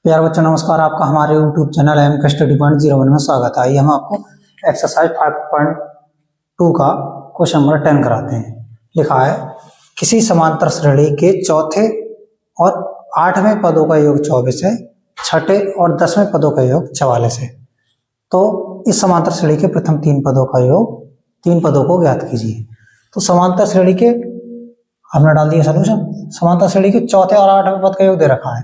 प्यार बच्चों नमस्कार। आपका हमारे YouTube channel M study point 01 में स्वागत है। आइए हम आपको एक्सरसाइज 5.2 का क्वेश्चन नंबर 10 कराते हैं। लिखा है किसी समांतर श्रेणी के चौथे और 8वें पदों का योग 24 है, छठे और 10वें पदों का योग 44 है। तो इस समांतर श्रेणी के प्रथम तीन पदों का योग, तीन पदों को ज्ञात कीजिए। तो समांतर श्रेणी के हमने डाल दिया सोल्यूशन। समांतर श्रेणी के चौथे और 8वें पद का योग दे रखा है।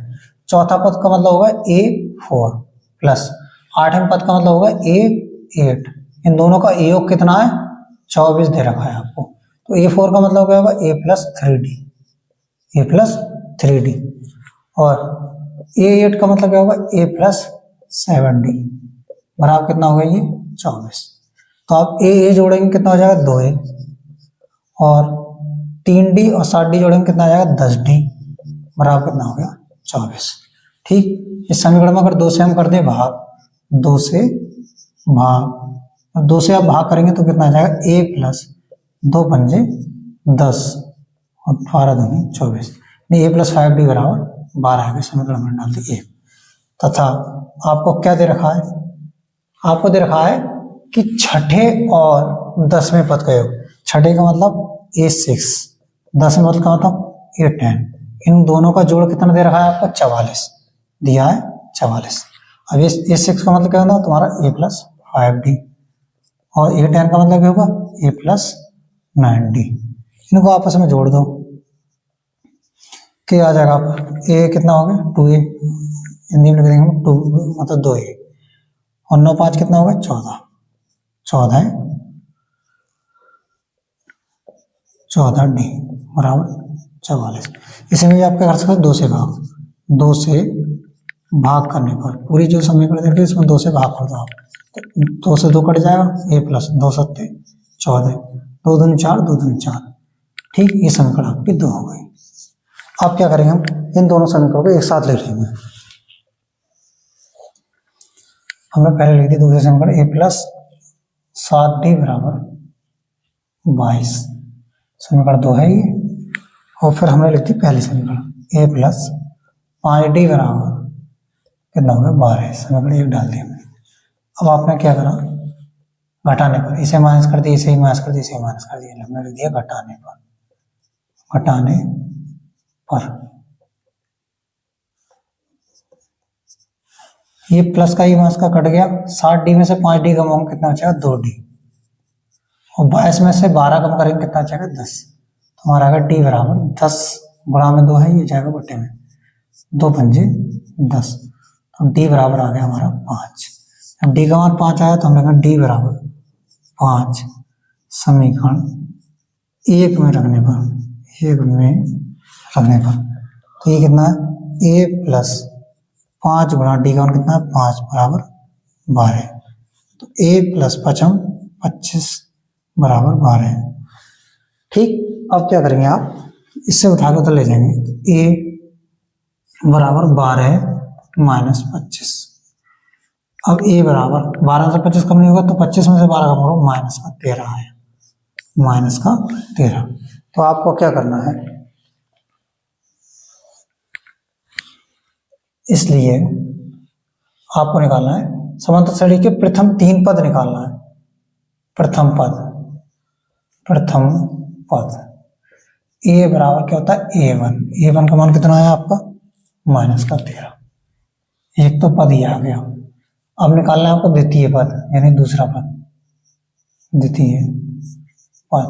चौथा पद का मतलब होगा A4 प्लस 8वें पद का मतलब होगा A8। इन दोनों का योग कितना है? 24 दे रखा है आपको। तो A4 का मतलब क्या होगा? A प्लस 3D और A8 का मतलब क्या होगा? A प्लस 7D बराबर कितना होगा? ये 24। तो आप A जोड़ेंगे कितना हो जाएगा? 2A और 3D और 7D जोड़ेंगे कितना आ जाएगा? 10D बराबर कितना हो गया? 24। ठीक, इस समीकरण में अगर 2 से हम कर दें भाग, 2 से भाग, 2 से आप भाग करेंगे तो कितना आ जाएगा? A प्लस 2 पंजे 10 और 12 दूनी 24, नहीं A प्लस 5D बराबर 12 है। समीकरण में डाल दी A। तथा आपको क्या दे रखा है? आपको दे रखा है कि छठे और 10वें पद का योग। छठे का मतलब A6, 10वें पद का मतलब A10। इन दोनों का जोड़ कितना दे रखा है आपको? 44 दिया है, 44। अब A6 का मतलब क्या होगा? तुम्हारा A प्लस 5D और A10 का मतलब क्या होगा? A plus 9D। इनको आपस में जोड़ दो, क्या आ जाएगा? आप A कितना हो गया? 2A, हिंदी में लिख देंगे 2 मतलब 2A और 9 5 कितना होगा? 14D बराबर 44। इसे में आप क्या कर सकते हो? 2 से भाग, 2 से भाग करने पर पूरी जो समीकरण देखिए इसमें 2 से भाग कर दो आप, तो 2 से 2 कट जाएगा। A प्लस 2 सत्ते 14, 2 दूनी 4, 2 दूनी 4। ठीक, ये समीकरण आपकी 2 हो गई। अब क्या करेंगे? हम इन दोनों समीकरणों को एक साथ लिख लेंगे। हमने पहले लिख दी दूसरे समीकरण A प्लस 7D बराबर 22, समीकरण 2 है ये। और फिर हमने लिख दी पहली समीकरण A प्लस 5D बराबर कितना हो गया? 12, समीकरण 1 डाल दिया हमने। अब आपने क्या करा? घटाने पर इसे माइनस कर दिया, इसे ही माइनस कर दिया, इसे माइनस कर दिया, हमने लिख दिया घटाने पर ये प्लस का ही माइनस का कट गया। 7D में से 5D कम होगा कितना बचेगा? 2D और 22 में से 12 कम करेंगे कितना बचेगा? 10। तो हमारा आएगा D बराबर 10 गुणा में 2 है, ये जाएगा बटे में 2 पंजे 10। तो D बराबर आ गया हमारा 5। अब D का मान 5 आया तो हमने कहा D बराबर 5 समीकरण 1 में रखने पर तो ये कितना है? A प्लस 5 गुणा D का मान कितना है? 5 बराबर 12। तो A प्लस 5 25 बराबर 12। ठीक, अब क्या करेंगे आप? इससे उठा के तो ले जाएंगे। तो A बराबर 12 माइनस 25। अब A बराबर 12 से 25 कम नहीं होगा तो 25 में से 12 कम करो, माइनस का 13 है, माइनस का 13। तो आपको क्या करना है? इसलिए आपको निकालना है समांतर श्रेणी के प्रथम तीन पद निकालना है। प्रथम पद A बराबर क्या होता है? A1 का मान कितना है आपका? माइनस का 13। एक तो पद ही आ गया। अब निकालना है आपको द्वितीय पद, यानी दूसरा पद, द्वितीय पद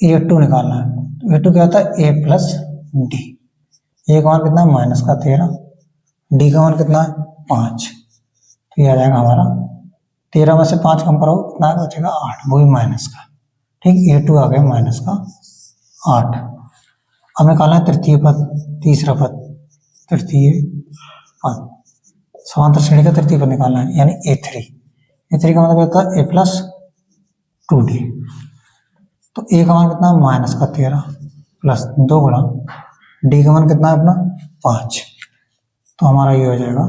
A2 निकालना है। A2 क्या होता है? A plus D। A का मान कितना है? माइनस का 13। D का मान कितना है? 5। तो ये आ जाएगा हमारा 13 में से 5 कम करो कितना बचेगा? 8, वो भी माइनस का। ठीक, A2 आ गया माइनस का 8। अब निकालना है तृतीय पद, तीसरा पद, तृतीय पद, समांतर श्रेणी का तृतीय पद निकालना है, यानी A3 का मतलब होता है A प्लस 2D। तो A का मान कितना है? माइनस का 13 प्लस 2 गुणा D का मान कितना है अपना? 5। तो हमारा ये हो जाएगा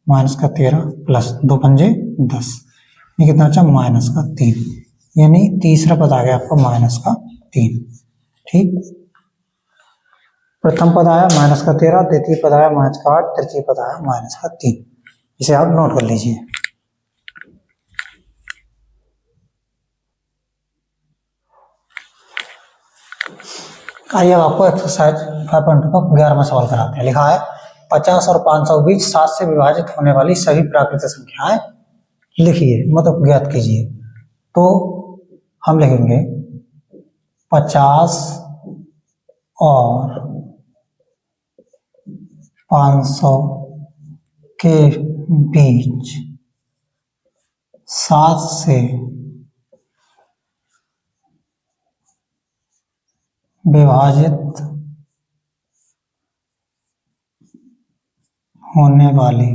माइनस का 13 प्लस 2 पंजे 10, ये कितना अच्छा? माइनस का 3, यानी तीसरा पद आ गया आपका माइनस का 3। ठीक, प्रथम पद आया -13, द्वितीय पद आया -8, तृतीय पद आया -3। इसे आप नोट कर लीजिए। आइए अब आपको एक्सरसाइज 5.2 का 11वां सवाल कराते हैं। लिखा है 50 और 500 के बीच 7 से विभाजित होने वाली सभी प्राकृतिक संख्याएं लिखिए, मतलब ज्ञात कीजिए। तो हम लिखेंगे 50 और 500 के बीच 7 से विभाजित होने वाली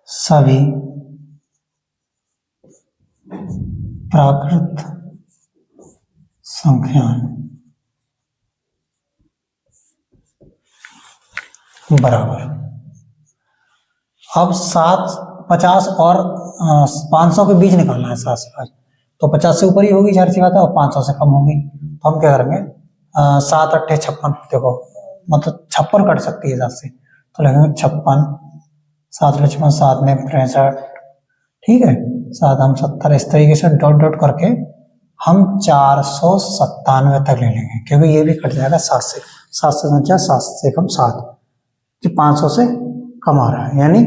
सभी प्राकृत संख्याएं बराबर। अब 50 और 500 के बीच निकालना है 7 से 5, तो 50 से ऊपर ही होगी जाहिर सी बात है, और 500 से कम होगी। तो हम क्या करेंगे 7 8 56, देखो मतलब 56 कट सकती है 7 से, तो लगेंगे 56, 7 56, 7 में 63, ठीक है, 7 हम 70, इस तरीके से डॉट डॉट करके हम 497 तक ले लेंगे, क्योंकि ये भी कट जाएगा 7 से। 7 से संख्या 7 से कम 7, कि 500 से कम आ रहा है, यानी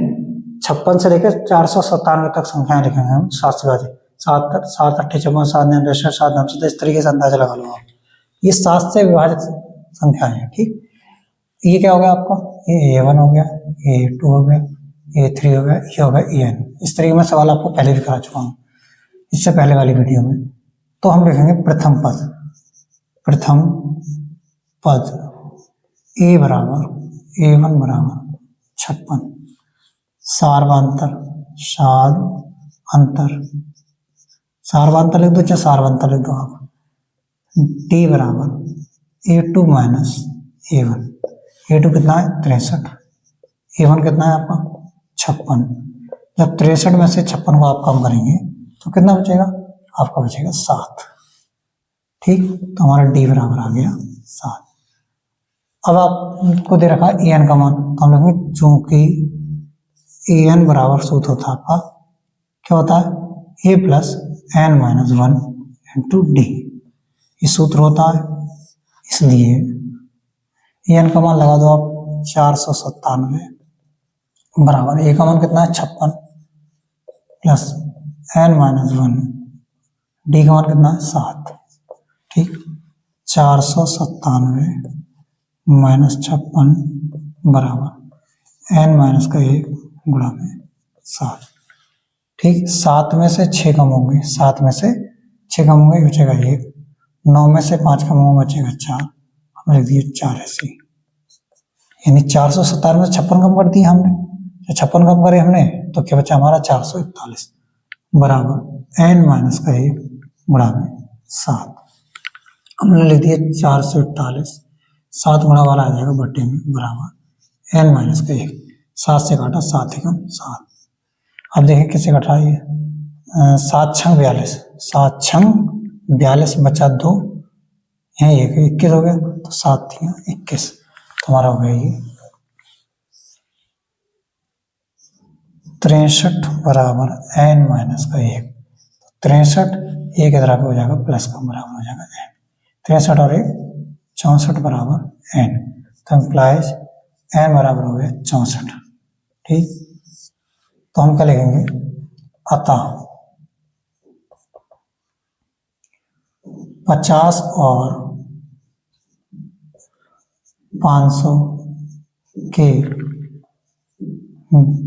56 से लेकर 497 तक संख्याएं लिखेंगे हम 7 से विभाजित। 7 7 8 56, 7 9 63, 7 9 67, इस तरीके से अंदाजा लगा लो आप। ये 7 से विभाजित संख्याएं हैं, ठीक। ये क्या हो गया आपका, ये A1 हो गया, ये A2 हो गया, A3 हो गया, ये हो गया AN। इस तरीके में सवाल आपको पहले भी करा चुका हूँ इससे पहले वाली वीडियो में। तो हम लिखेंगे प्रथम पद A बराबर A1 बराबर 56, सार्वंतर लिख दो, चाहे सार्वंतर लिख दो आप। D बराबर A2 माइनस A1। A2 कितना है 63, A1 कितना है आपका 56। जब 63 में से 56 को आप कम करेंगे तो कितना बचेगा, आपका बचेगा 7, ठीक। तो हमारा D बराबर आ गया 7। अब आपको दे रखा है AN का मान, तो हम लिखेंगे चूंकि AN बराबर सूत्र होता है आपका, क्या होता है A plus N minus 1 into D, ये सूत्र होता है। इसलिए AN का मान लगा दो आप 497 बराबर, A का मान कितना है 56 प्लस N माइनस 1, D का मान कितना है 7, ठीक। 497 माइनस 56 बराबर N माइनस का 1 गुणा में 7, ठीक। 7 में से 6 कम होंगे, 7 में से 6 कम होंगे, बचेगा 1। 9 में से 5 कम होंगे, बचेगा 4। हम लिख दिए 4 ऐसे, यानी 497 में 56 कम कर दिए हमने। जब 56 कम करे हमने तो क्या बचा हमारा 441 बराबर N माइनस का 1 गुणा में 7। हमने लिख दिया 441, 7 गुणा वाला आ जाएगा बट्टे में बराबर N माइनस का 1। 7 से काटा 7 एकम 7। अब देखें किससे कटा ये 7 छंग 42, 7 छंग 42 बचा 2, यहाँ 1 21 हो गया, तो 7 थी 21, तो हमारा हो गया ये 63 बराबर N माइनस का 1। 63 एक इधर आके हो जाएगा प्लस का बराबर हो जाएगा N। 63 और 1 64 बराबर N, तो इम्प्लाइज N बराबर हो गया 64, ठीक। तो हम क्या लिखेंगे, अतः 50 और 500 के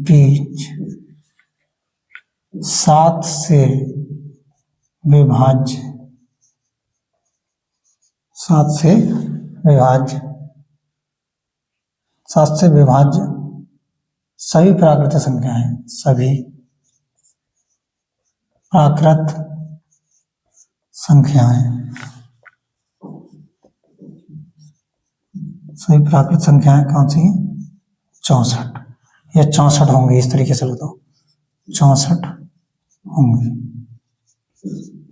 बीच 7 से विभाज्य सभी प्राकृत संख्याएं, सभी प्राकृत संख्याएं कौन सी हैं 64, या 64 होंगे, इस तरीके से लिख दो 64 होंगे।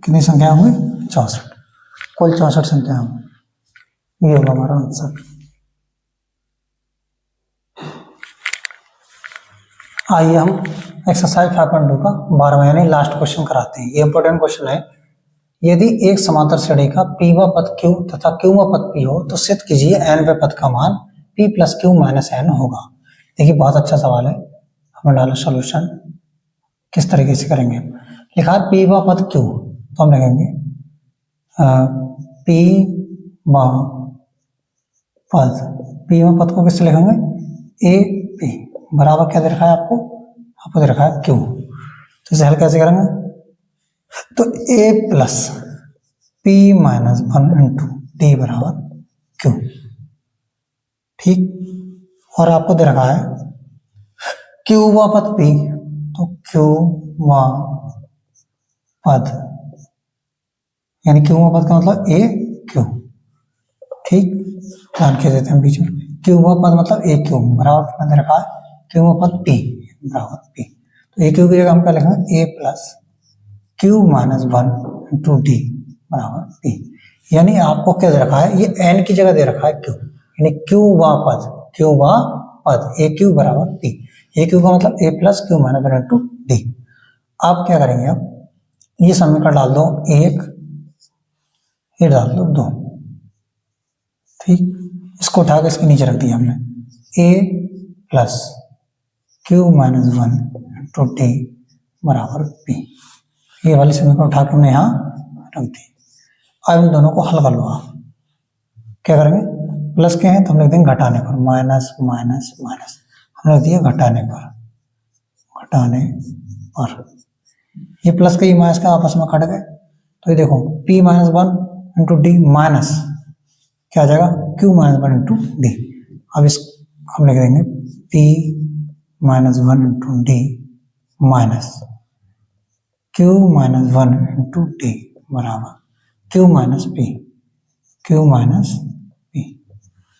कितनी संख्या होंगी 64, कुल 64 संख्या होंगी। ये होगा हमारा आंसर। आइए हम एक्सरसाइज 5.2 का 12वां यानी लास्ट क्वेश्चन कराते हैं। ये इंपॉर्टेंट क्वेश्चन है। यदि एक समांतर श्रेणी का पीवा पद Q तथा क्यूवा पद P हो तो सिद्ध कीजिए nवें पद का मान P plus Q minus n होगा। देखिए बहुत अच्छा सवाल है, हमें डालो सोल्यूशन किस तरीके से करेंगे। लिखा है पीवा पद Q, तो हम लिखेंगे पीवा पद को किससे लिखेंगे, ए पी बराबर क्या दे रखा है आपको दे रखा है Q। तो इसे हल कैसे करेंगे, तो a plus P minus 1 into D बराबर Q। ठीक, और आपको दे रखा है क्यूवा पद P, तो क्यूवा पद यानी क्यूवा पद का मतलब ए क्यू। ठीक, ध्यान के देते हैं बीच में, क्यूवा पद मतलब ए क्यू बराबर कितना दे रखा है, क्यूवा पद P बराबर P। तो ए क्यू की जगह हम क्या लिखेंगे, A plus Q minus 1 into D बराबर P। यानी आपको क्या दे रखा है, ये n की जगह दे रखा है Q, यानी क्यूवा पद ए क्यू बराबर P। ए क्यू का मतलब A plus Q minus 1 into D. आप क्या करेंगे, अब ये समीकरण डाल दो 1, ये डाल दो 2। ठीक, इसको उठा के इसके नीचे रख दिया हमने, a plus Q minus 1 into D बराबर P। ये वाली समीकरण उठा के हमने यहाँ रख दी। अब इन दोनों को हल कर लो। आप क्या करेंगे, प्लस के हैं तो हम लिख देंगे घटाने पर, माइनस माइनस माइनस हमने लिख दिया घटाने पर। ये प्लस के माइनस का आपस में कट गए, तो ये देखो P minus 1 into D minus क्या आ जाएगा, Q माइनस 1 इंटू डी। अब इस हम लिख देंगे P minus 1 into D minus Q minus 1 into D बराबर Q माइनस P।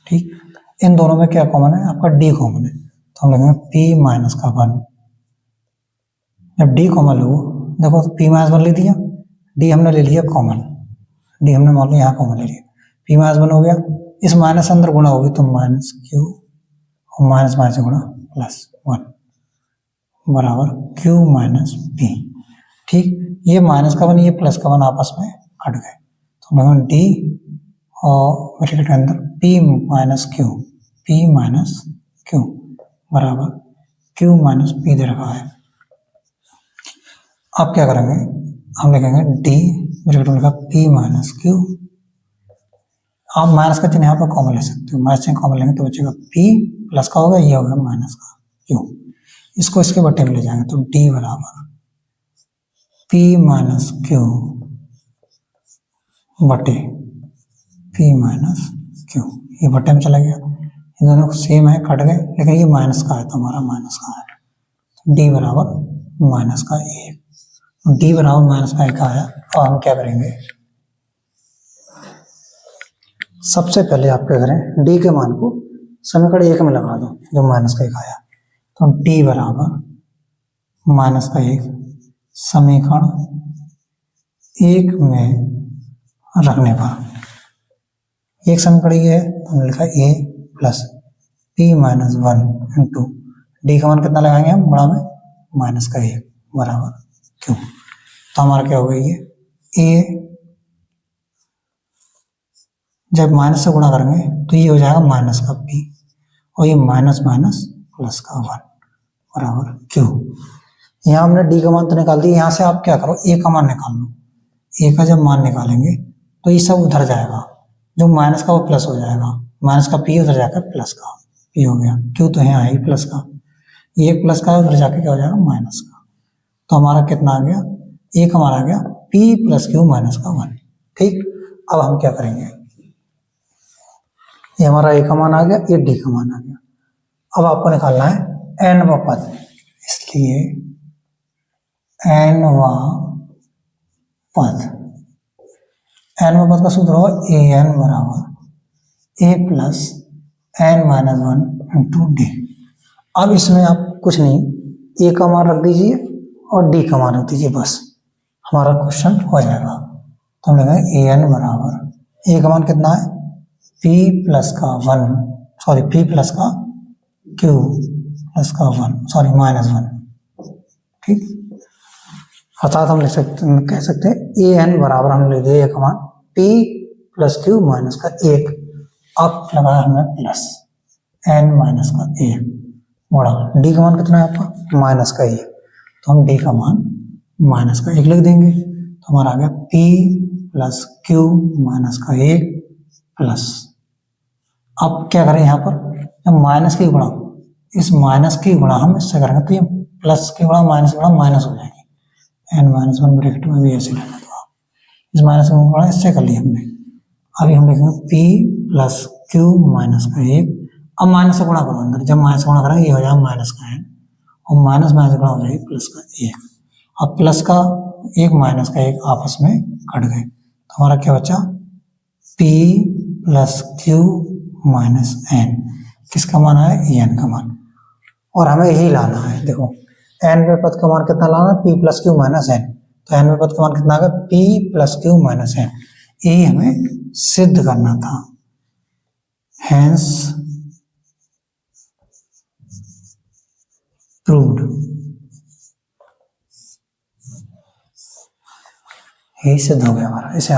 ठीक, इन दोनों में क्या कॉमन है, आपका D कॉमन है, तो हम लिखेंगे P माइनस का 1। जब D कॉमन लो, देखो तो P माइनस 1 ले दिया, D हमने ले लिया कॉमन, D हमने मान लिया यहाँ कॉमन ले लिया, P माइनस 1 हो गया, इस माइनस अंदर गुणा होगी तो माइनस Q और माइनस माइनस गुणा प्लस 1 बराबर Q माइनस P। ठीक, ये माइनस का 1 ये प्लस का 1 आपस में कट गए, तो हम D और ब्रैकेट के अंदर P माइनस Q बराबर Q माइनस P दे रखा है। अब क्या करेंगे, हम लिखेंगे D ब्रैकेट में लिखा P माइनस Q। आप माइनस का चिन्ह यहाँ पर कॉमन ले सकते हो, माइनस चिन्ह कॉमन लेंगे तो बचेगा P प्लस का होगा, ये होगा माइनस का Q। इसको इसके बटे में ले जाएंगे तो D बराबर P माइनस Q बटे P माइनस Q। ये बटे में चला गया, इन दोनों को सेम है कट गए, लेकिन ये माइनस का है तो हमारा माइनस का है, तो D बराबर माइनस का 1। D बराबर माइनस का 1 आया। और हम क्या करेंगे, सबसे पहले आप क्या करें, D के मान को समीकरण 1 में लगा दो जो माइनस का 1 आया, तो D बराबर माइनस का 1 समीकरण 1 में रखने पर एक समीकरण ये है, तो हमने लिखा A plus P minus 1 into D का मान कितना लगाएंगे हम गुणा में, माइनस का 1 बराबर Q। तो हमारा क्या होगा, ये A जब माइनस से गुणा करेंगे तो ये हो जाएगा माइनस का P और ये माइनस माइनस प्लस का 1 बराबर Q। यहाँ हमने D का मान तो निकाल दिया, यहाँ से आप क्या करो A का मान निकाल लो। A का जब मान निकालेंगे तो ये सब उधर जाएगा, जो माइनस का वो प्लस हो जाएगा, माइनस का P उधर जाकर प्लस का P हो गया, Q तो यहाँ है प्लस का, ये प्लस का उधर जाके क्या हो जाएगा माइनस का। तो हमारा कितना आ गया, एक हमारा आ गया P प्लस Q माइनस का 1। ठीक, अब हम क्या करेंगे, ये हमारा A का मान आ गया, ये D का मान आ गया। अब आपको निकालना है n वा पद, इसलिए n वा पद का सूत्र होगा an बराबर a plus n minus 1 into D. अब इसमें आप कुछ नहीं, a का मान रख दीजिए और d का मान रख दीजिए, बस हमारा क्वेश्चन हो जाएगा। तो हम लिखेंगे an बराबर a का मान कितना है p प्लस का 1 सॉरी p प्लस का q प्लस का 1 सॉरी -1, ठीक। अर्थात हम लिख सकते कह सकते हैं ए एन बराबर हम लिख दिए कमान p प्लस क्यू माइनस का 1, अब लगाया हमने प्लस n माइनस का 1 बड़ा d का मान कितना है आपका माइनस का 1, तो हम d का मान माइनस का 1 लिख देंगे, तो हमारा आ गया p प्लस क्यू माइनस का 1 प्लस। अब क्या करें यहाँ पर, जब माइनस की गुणा, इस माइनस की गुणा हम इससे करेंगे तो ये प्लस की गुणा माइनस हो जाएगी, n-1 ब्रैकेट में भी ऐसे लेना, तो आप इस माइनस की गुणा इससे कर लिया हमने। अभी हम लिखेंगे p प्लस क्यू माइनस का 1, अब माइनस से गुणा करो अंदर, जब माइनस गुणा करेंगे ये हो जाएगा माइनस का n और माइनस माइनस गुणा हो जाएगी प्लस का 1, अब प्लस का 1 माइनस का 1 आपस में कट गए, तो हमारा क्या बचा p plus Q minus n, किसका मान है en का मान, और हमें यही लाना है। देखो n पे पद का मान कितना लाना, p plus Q minus n, तो n पे पद का मान कितना आ गया p plus Q minus n, यही हमें सिद्ध करना था। हैंस प्रूव्ड, यही सिद्ध हो गया हमारा। इसे